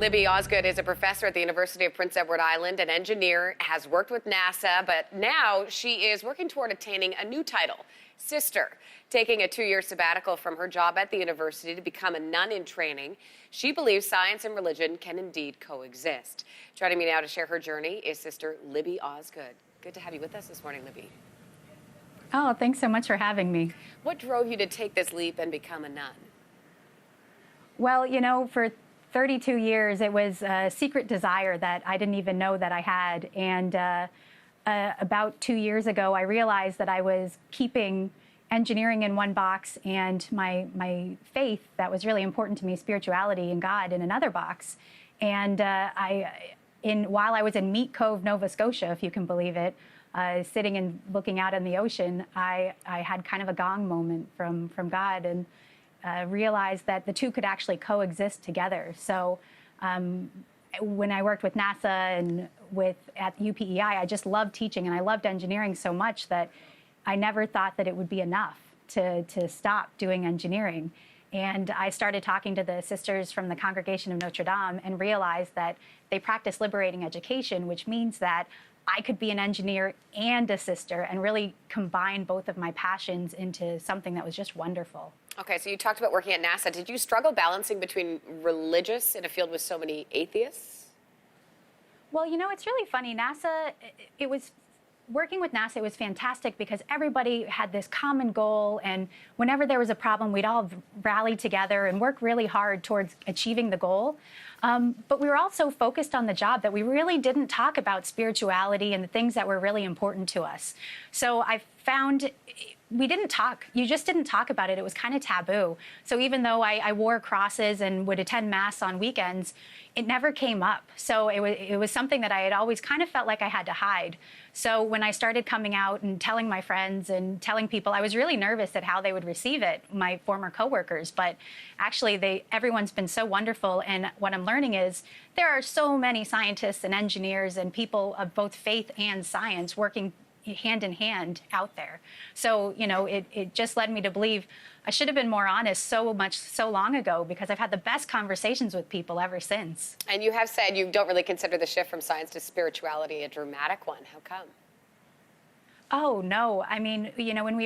Libby Osgood is a professor at the University of Prince Edward Island, an engineer, has worked with NASA, but now she is working toward attaining a new title, Sister. Taking a 2-year sabbatical from her job at the university to become a nun in training, she believes science and religion can indeed coexist. Joining me now to share her journey is Sister Libby Osgood. Good to have you with us this morning, Libby. Oh, thanks so much for having me. What drove you to take this leap and become a nun? Well, you know, for 32 years, it was a secret desire that I didn't even know that I had. And about 2 years ago, I realized that I was keeping engineering in one box and my faith that was really important to me, spirituality and God, in another box. And while I was in Meat Cove, Nova Scotia, if you can believe it, sitting and looking out in the ocean, I had kind of a gong moment from God and realized that the two could actually coexist together. So when I worked with NASA and at UPEI, I just loved teaching and I loved engineering so much that I never thought that it would be enough to stop doing engineering. And I started talking to the sisters from the Congregation of Notre Dame and realized that they practice liberating education, which means that I could be an engineer and a sister and really combine both of my passions into something that was just wonderful. Okay, so you talked about working at NASA. Did you struggle balancing between religious in a field with so many atheists? Well, you know, it's really funny. Working with NASA was fantastic because everybody had this common goal, and whenever there was a problem, we'd all rally together and work really hard towards achieving the goal. But we were all so focused on the job that we really didn't talk about spirituality and the things that were really important to us. So I found we didn't talk. You just didn't talk about it. It was kind of taboo. So even though I wore crosses and would attend Mass on weekends, it never came up. So it was something that I had always kind of felt like I had to hide. So when I started coming out and telling my friends and telling people, I was really nervous at how they would receive it, my former coworkers. But actually, everyone's been so wonderful. And what I'm learning is there are so many scientists and engineers and people of both faith and science working hand in hand out there. So, you know, it just led me to believe I should have been more honest so long ago, because I've had the best conversations with people ever since. And you have said you don't really consider the shift from science to spirituality a dramatic one. How come? Oh, no. I mean, you know, when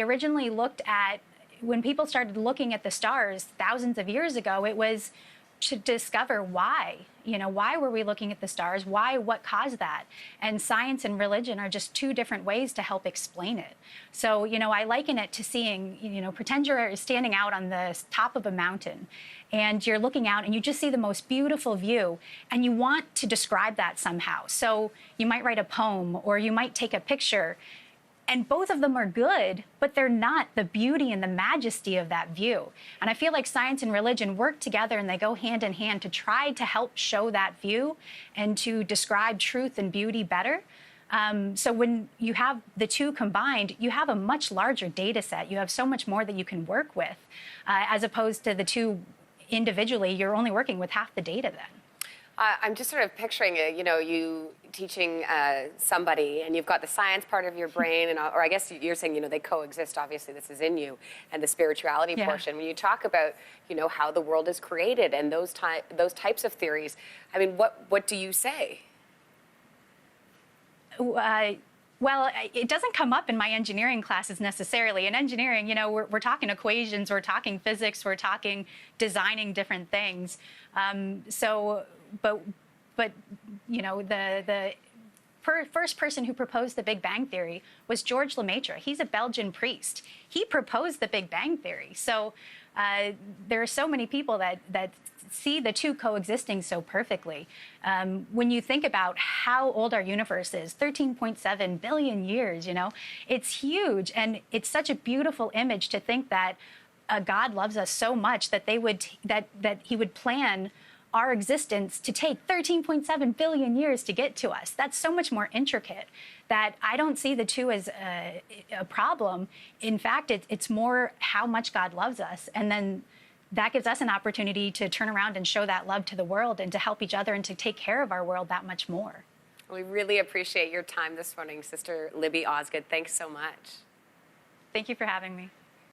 people started looking at the stars thousands of years ago, it was to discover why. You know, why were we looking at the stars? What caused that? And science and religion are just two different ways to help explain it. So, you know, I liken it to seeing, you know, pretend you're standing out on the top of a mountain and you're looking out and you just see the most beautiful view and you want to describe that somehow. So you might write a poem or you might take a picture. And both of them are good, but they're not the beauty and the majesty of that view. And I feel like science and religion work together and they go hand in hand to try to help show that view and to describe truth and beauty better. So when you have the two combined, you have a much larger data set. You have so much more that you can work with, as opposed to the two individually. You're only working with half the data then. I'm just sort of picturing, you know, you teaching somebody, and you've got the science part of your brain, or I guess you're saying, you know, they coexist. Obviously, this is in you, and the spirituality portion. When you talk about, you know, how the world is created and those types of theories, I mean, what do you say? Well, it doesn't come up in my engineering classes necessarily. In engineering, you know, we're talking equations, we're talking physics, we're talking designing different things. But you know, the first person who proposed the Big Bang Theory was George Lemaitre. He's a Belgian priest. He proposed the Big Bang Theory. So there are so many people that see the two coexisting so perfectly. When you think about how old our universe is, 13.7 billion years, you know, it's huge. And it's such a beautiful image to think that God loves us so much that that he would plan our existence to take 13.7 billion years to get to us. That's so much more intricate that I don't see the two as a problem. In fact, it's more how much God loves us. And then that gives us an opportunity to turn around and show that love to the world and to help each other and to take care of our world that much more. We really appreciate your time this morning, Sister Libby Osgood. Thanks so much. Thank you for having me.